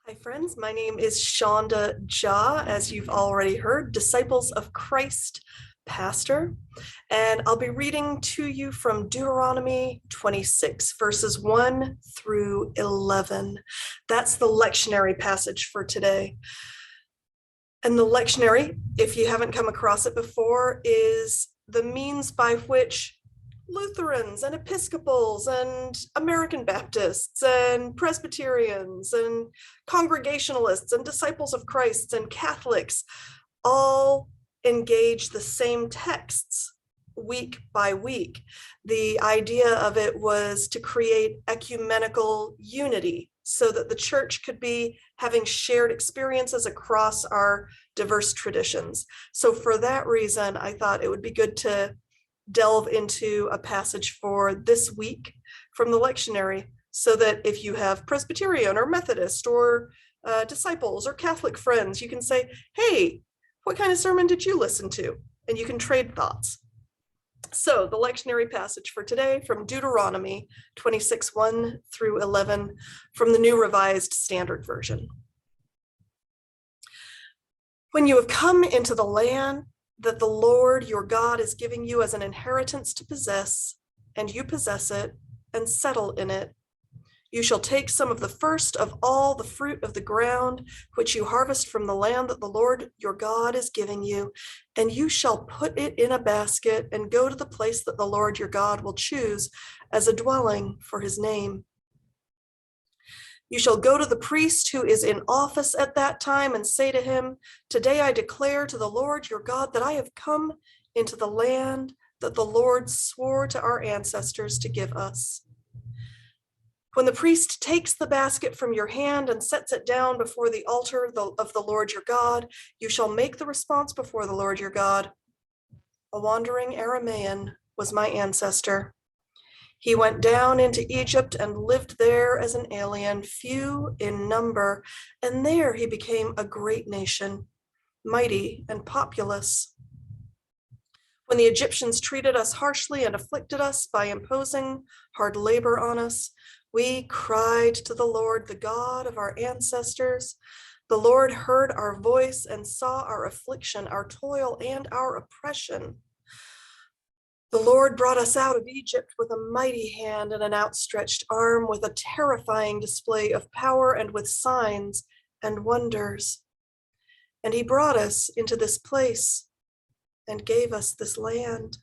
Hi, friends. My name is Shonda Jha, as you've already heard, Disciples of Christ pastor, and I'll be reading to you from Deuteronomy 26, verses 1 through 11. That's the lectionary passage for today. And the lectionary, if you haven't come across it before, is the means by which Lutherans and Episcopals and American Baptists and Presbyterians and Congregationalists and Disciples of Christ and Catholics all engage the same texts week by week. The idea of it was to create ecumenical unity so that the church could be having shared experiences across our diverse traditions. So for that reason, I thought it would be good to delve into a passage for this week from the lectionary, so that if you have Presbyterian or Methodist or disciples or Catholic friends, you can say, hey, what kind of sermon did you listen to? And you can trade thoughts. So the lectionary passage for today from Deuteronomy 26, 1 through 11 from the New Revised Standard Version. When you have come into the land that the Lord your God is giving you as an inheritance to possess, and you possess it and settle in it, you shall take some of the first of all the fruit of the ground, which you harvest from the land that the Lord your God is giving you, and you shall put it in a basket and go to the place that the Lord your God will choose as a dwelling for his name. You shall go to the priest who is in office at that time and say to him, today I declare to the Lord your God that I have come into the land that the Lord swore to our ancestors to give us. When the priest takes the basket from your hand and sets it down before the altar of the Lord your God, you shall make the response before the Lord your God. A wandering Aramaean was my ancestor. He went down into Egypt and lived there as an alien, few in number, and there he became a great nation, mighty and populous. When the Egyptians treated us harshly and afflicted us by imposing hard labor on us, we cried to the Lord, the God of our ancestors. The Lord heard our voice and saw our affliction, our toil, and our oppression. The Lord brought us out of Egypt with a mighty hand and an outstretched arm, with a terrifying display of power and with signs and wonders. And he brought us into this place and gave us this land,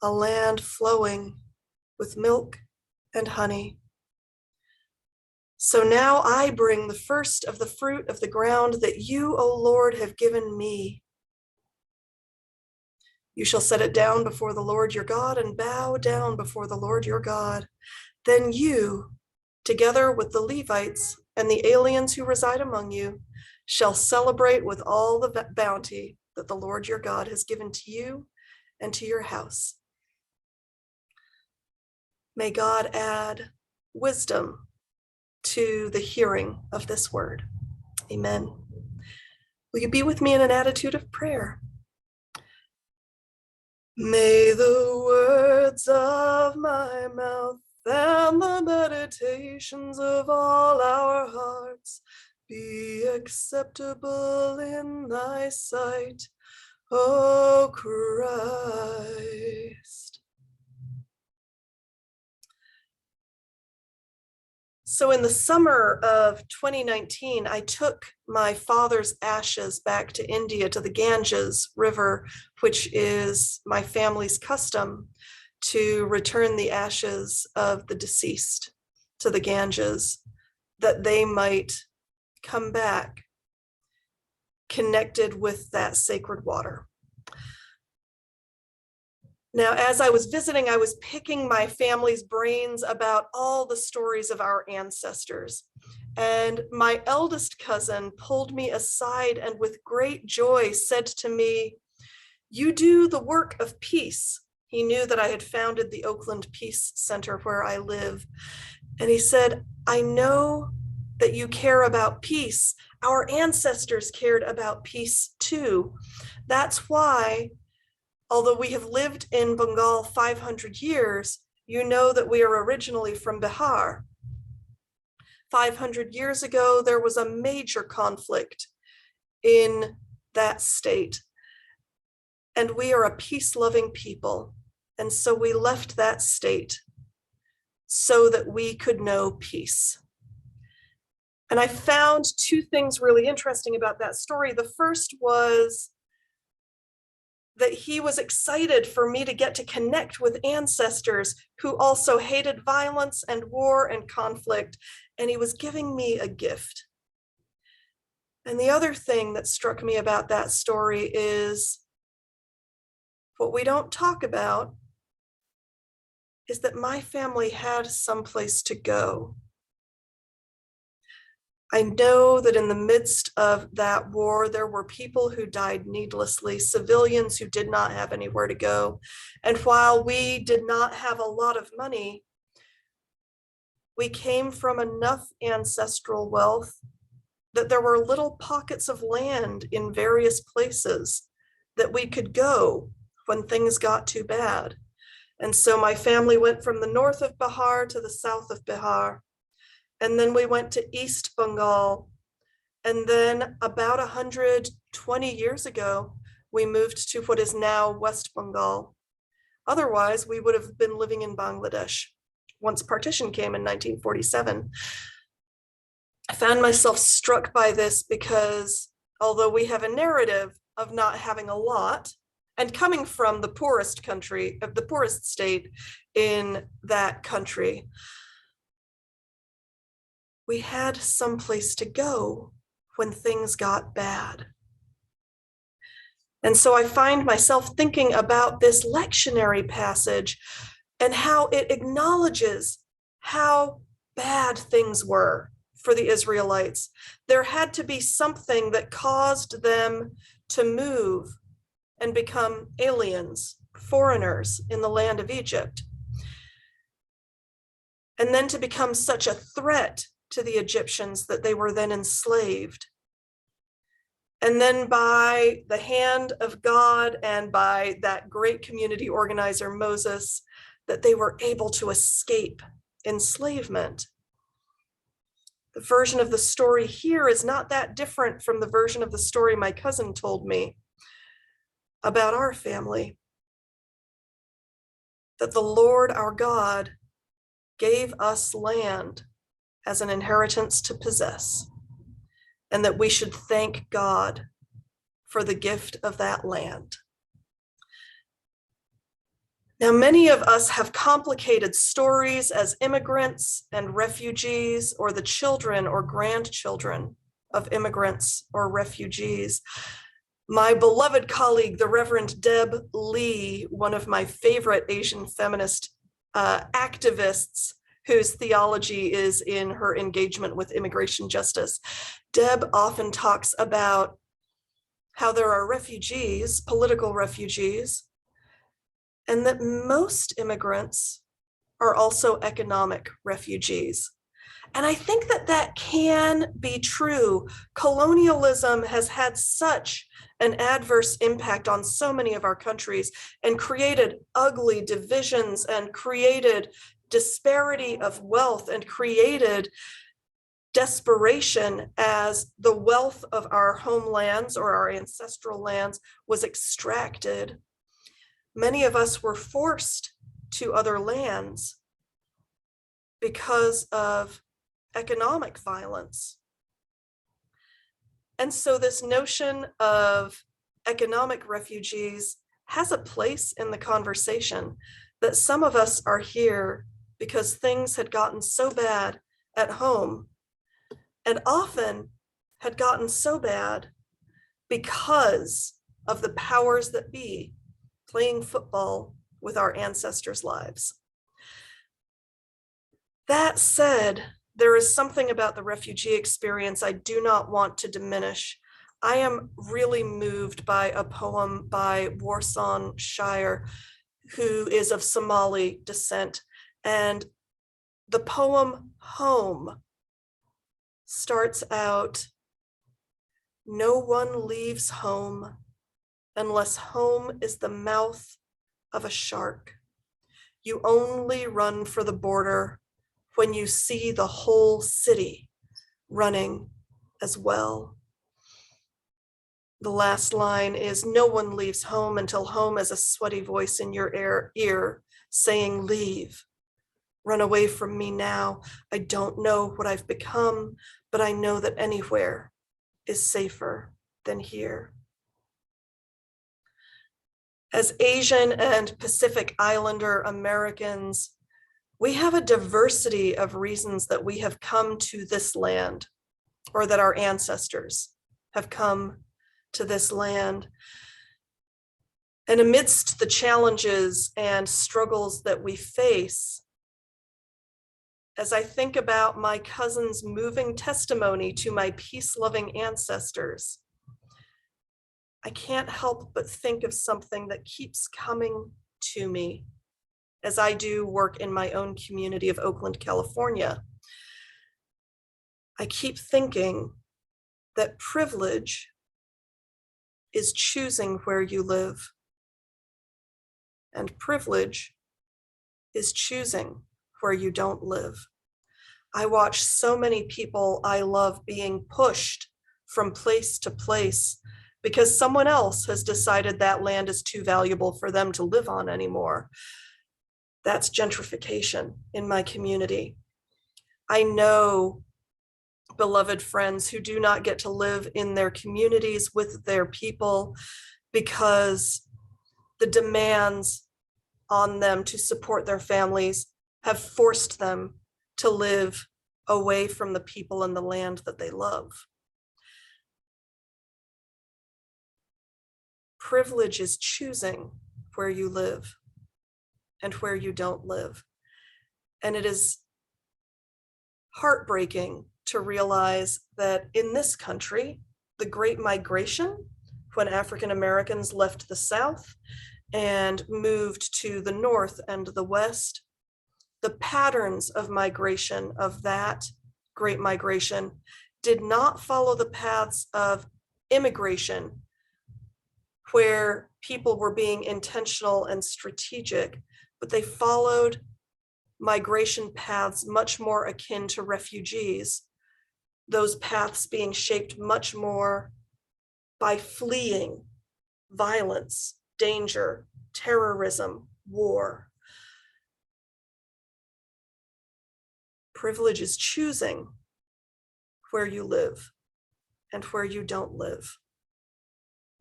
a land flowing with milk and honey. So now I bring the first of the fruit of the ground that you, O Lord, have given me. You shall set it down before the Lord your God and bow down before the Lord your God. Then you, together with the Levites and the aliens who reside among you, shall celebrate with all the bounty that the Lord your God has given to you and to your house. May God add wisdom to the hearing of this word. Amen. Will you be with me in an attitude of prayer? May the words of my mouth and the meditations of all our hearts be acceptable in thy sight, O Christ. So in the summer of 2019, I took my father's ashes back to India, to the Ganges River, which is my family's custom to return the ashes of the deceased to the Ganges, that they might come back connected with that sacred water. Now, as I was visiting, I was picking my family's brains about all the stories of our ancestors. And my eldest cousin pulled me aside and with great joy said to me, you do the work of peace. He knew that I had founded the Oakland Peace Center where I live. And he said, I know that you care about peace. Our ancestors cared about peace too. That's why, although we have lived in Bengal 500 years, you know that we are originally from Bihar. 500 years ago, there was a major conflict in that state. And we are a peace-loving people. And so we left that state so that we could know peace. And I found two things really interesting about that story. The first was that he was excited for me to get to connect with ancestors who also hated violence and war and conflict, and he was giving me a gift. And the other thing that struck me about that story is what we don't talk about is that my family had someplace to go. I know that in the midst of that war, there were people who died needlessly, civilians who did not have anywhere to go. And while we did not have a lot of money, we came from enough ancestral wealth that there were little pockets of land in various places that we could go when things got too bad. And so my family went from the north of Bihar to the south of Bihar. And then we went to East Bengal. And then about 120 years ago, we moved to what is now West Bengal. Otherwise, we would have been living in Bangladesh once partition came in 1947. I found myself struck by this because although we have a narrative of not having a lot and coming from the poorest country, of the poorest state in that country, we had someplace to go when things got bad. And so I find myself thinking about this lectionary passage and how it acknowledges how bad things were for the Israelites. There had to be something that caused them to move and become aliens, foreigners in the land of Egypt. And then to become such a threat to the Egyptians that they were then enslaved. And then by the hand of God and by that great community organizer, Moses, that they were able to escape enslavement. The version of the story here is not that different from the version of the story my cousin told me about our family. That the Lord our God gave us land as an inheritance to possess, and that we should thank God for the gift of that land. Now, many of us have complicated stories as immigrants and refugees, or the children or grandchildren of immigrants or refugees. My beloved colleague, the Reverend Deb Lee, one of my favorite Asian feminist activists, whose theology is in her engagement with immigration justice. Deb often talks about how there are refugees, political refugees, and that most immigrants are also economic refugees. And I think that that can be true. Colonialism has had such an adverse impact on so many of our countries and created ugly divisions and created disparity of wealth and created desperation as the wealth of our homelands or our ancestral lands was extracted. Many of us were forced to other lands because of economic violence. And so this notion of economic refugees has a place in the conversation, that some of us are here because things had gotten so bad at home, and often had gotten so bad because of the powers that be playing football with our ancestors' lives. That said, there is something about the refugee experience I do not want to diminish. I am really moved by a poem by Warsan Shire, who is of Somali descent. And the poem Home starts out, "No one leaves home unless home is the mouth of a shark. You only run for the border when you see the whole city running as well. The last line is, no one leaves home until home has a sweaty voice in your ear saying, leave, run away from me now. I don't know what I've become, but I know that anywhere is safer than here. As Asian and Pacific Islander Americans, we have a diversity of reasons that we have come to this land, or that our ancestors have come to this land. And amidst the challenges and struggles that we face, as I think about my cousin's moving testimony to my peace-loving ancestors, I can't help but think of something that keeps coming to me as I do work in my own community of Oakland, California. I keep thinking that privilege is choosing where you live, and privilege is choosing where you don't live. I watch so many people I love being pushed from place to place because someone else has decided that land is too valuable for them to live on anymore. That's gentrification in my community. I know beloved friends who do not get to live in their communities with their people because the demands on them to support their families have forced them to live away from the people and the land that they love. Privilege is choosing where you live and where you don't live. And it is heartbreaking to realize that in this country, the Great Migration, when African Americans left the South and moved to the North and the West, the patterns of migration of that Great Migration did not follow the paths of immigration, where people were being intentional and strategic, but they followed migration paths much more akin to refugees, those paths being shaped much more by fleeing violence, danger, terrorism, war. Privilege is choosing where you live and where you don't live,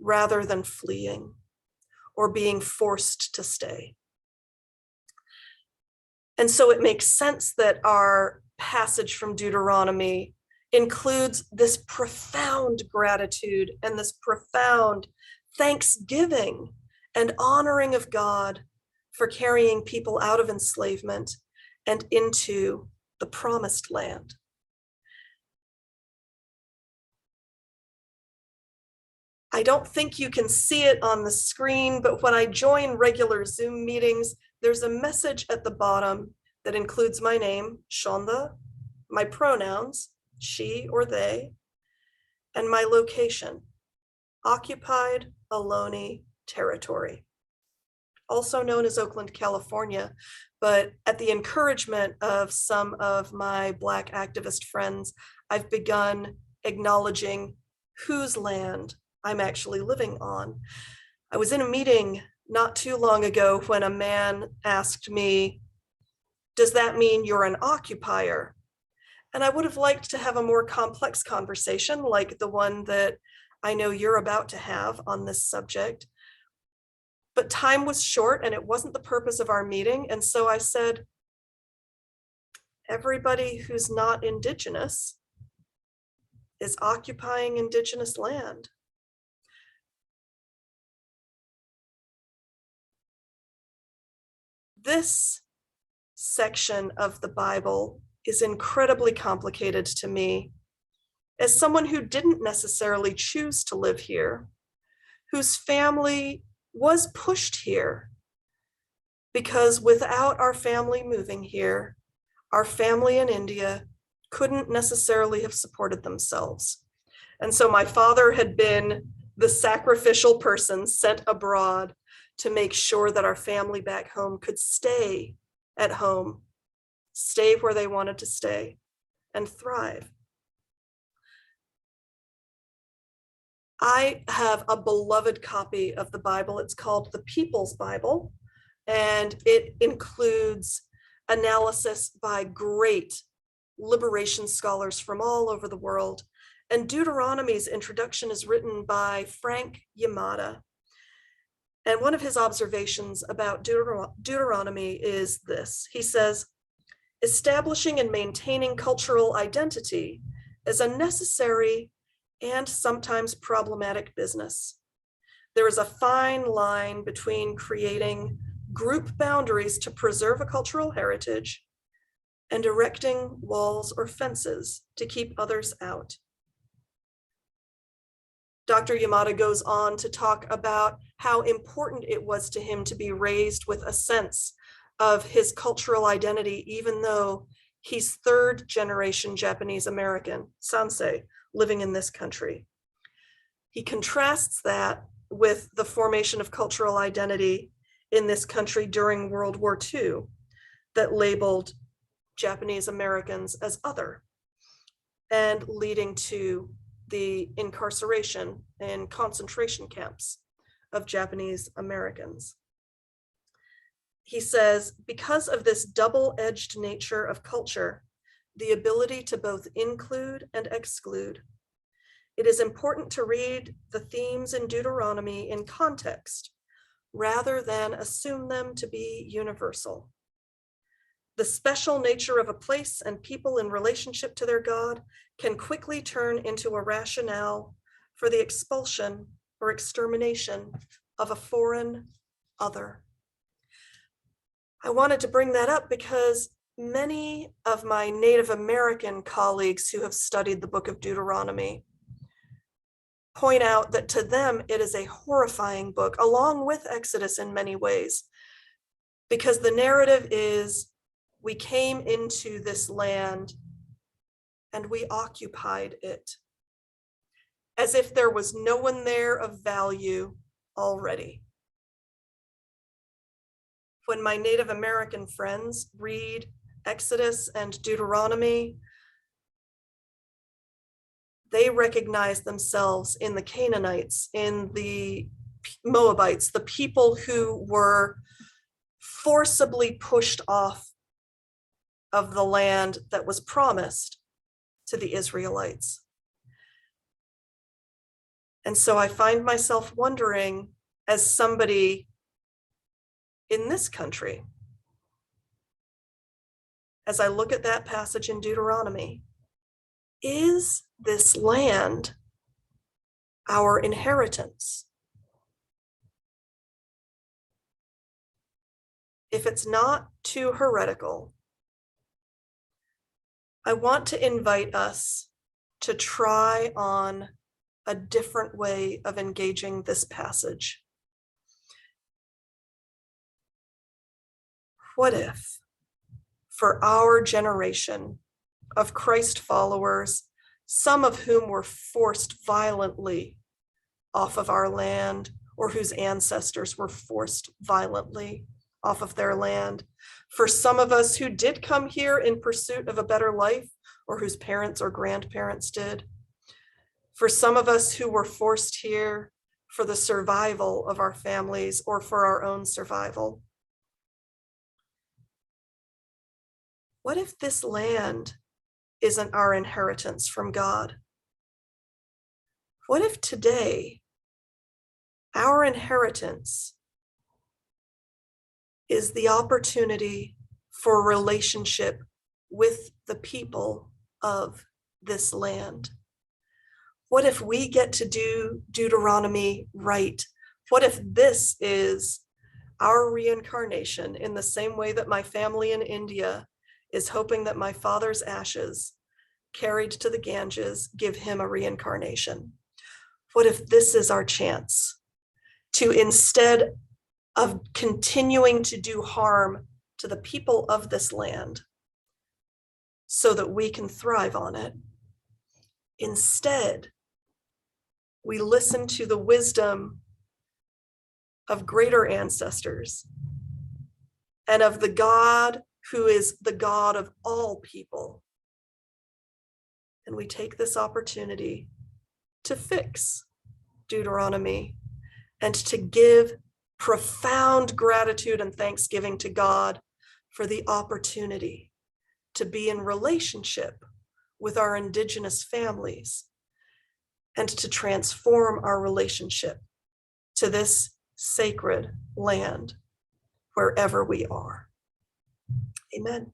rather than fleeing or being forced to stay. And so it makes sense that our passage from Deuteronomy includes this profound gratitude and this profound thanksgiving and honoring of God for carrying people out of enslavement and into the promised land. I don't think you can see it on the screen, but when I join regular Zoom meetings, there's a message at the bottom that includes my name, Shonda, my pronouns, she or they, and my location, occupied Ohlone territory, also known as Oakland, California. But at the encouragement of some of my Black activist friends, I've begun acknowledging whose land I'm actually living on. I was in a meeting not too long ago when a man asked me, does that mean you're an occupier? And I would have liked to have a more complex conversation like the one that I know you're about to have on this subject. But time was short and it wasn't the purpose of our meeting. And so I said, everybody who's not Indigenous is occupying Indigenous land. This section of the Bible is incredibly complicated to me as someone who didn't necessarily choose to live here, whose family was pushed here, because without our family moving here, our family in India couldn't necessarily have supported themselves. And so my father had been the sacrificial person sent abroad to make sure that our family back home could stay at home stay where they wanted to stay, and thrive. I have a beloved copy of the Bible. It's called the People's Bible, and it includes analysis by great liberation scholars from all over the world. And Deuteronomy's introduction is written by Frank Yamada. And one of his observations about Deuteronomy is this. He says, establishing and maintaining cultural identity is a necessary and sometimes problematic business. There is a fine line between creating group boundaries to preserve a cultural heritage and erecting walls or fences to keep others out. Dr. Yamada goes on to talk about how important it was to him to be raised with a sense of his cultural identity, even though he's third generation Japanese American, Sansei, living in this country. He contrasts that with the formation of cultural identity in this country during World War II that labeled Japanese Americans as other, and leading to the incarceration in concentration camps of Japanese Americans. He says, because of this double-edged nature of culture, the ability to both include and exclude, it is important to read the themes in Deuteronomy in context rather than assume them to be universal. The special nature of a place and people in relationship to their God can quickly turn into a rationale for the expulsion or extermination of a foreign other. I wanted to bring that up because many of my Native American colleagues who have studied the book of Deuteronomy point out that to them it is a horrifying book, along with Exodus in many ways, because the narrative is we came into this land and we occupied it, as if there was no one there of value already. When my Native American friends read Exodus and Deuteronomy, they recognize themselves in the Canaanites, in the Moabites, the people who were forcibly pushed off of the land that was promised to the Israelites. And so I find myself wondering, as somebody in this country, as I look at that passage in Deuteronomy, is this land our inheritance? If it's not too heretical, I want to invite us to try on a different way of engaging this passage. What if, for our generation of Christ followers, some of whom were forced violently off of our land, or whose ancestors were forced violently off of their land, for some of us who did come here in pursuit of a better life, or whose parents or grandparents did, for some of us who were forced here for the survival of our families or for our own survival. What if this land isn't our inheritance from God? What if today our inheritance is the opportunity for relationship with the people of this land? What if we get to do Deuteronomy right? What if this is our reincarnation, in the same way that my family in India is hoping that my father's ashes carried to the Ganges give him a reincarnation? What if this is our chance to, instead of continuing to do harm to the people of this land so that we can thrive on it, instead, we listen to the wisdom of greater ancestors and of the God who is the God of all people. And we take this opportunity to fix Deuteronomy and to give profound gratitude and thanksgiving to God for the opportunity to be in relationship with our indigenous families and to transform our relationship to this sacred land wherever we are. Amen.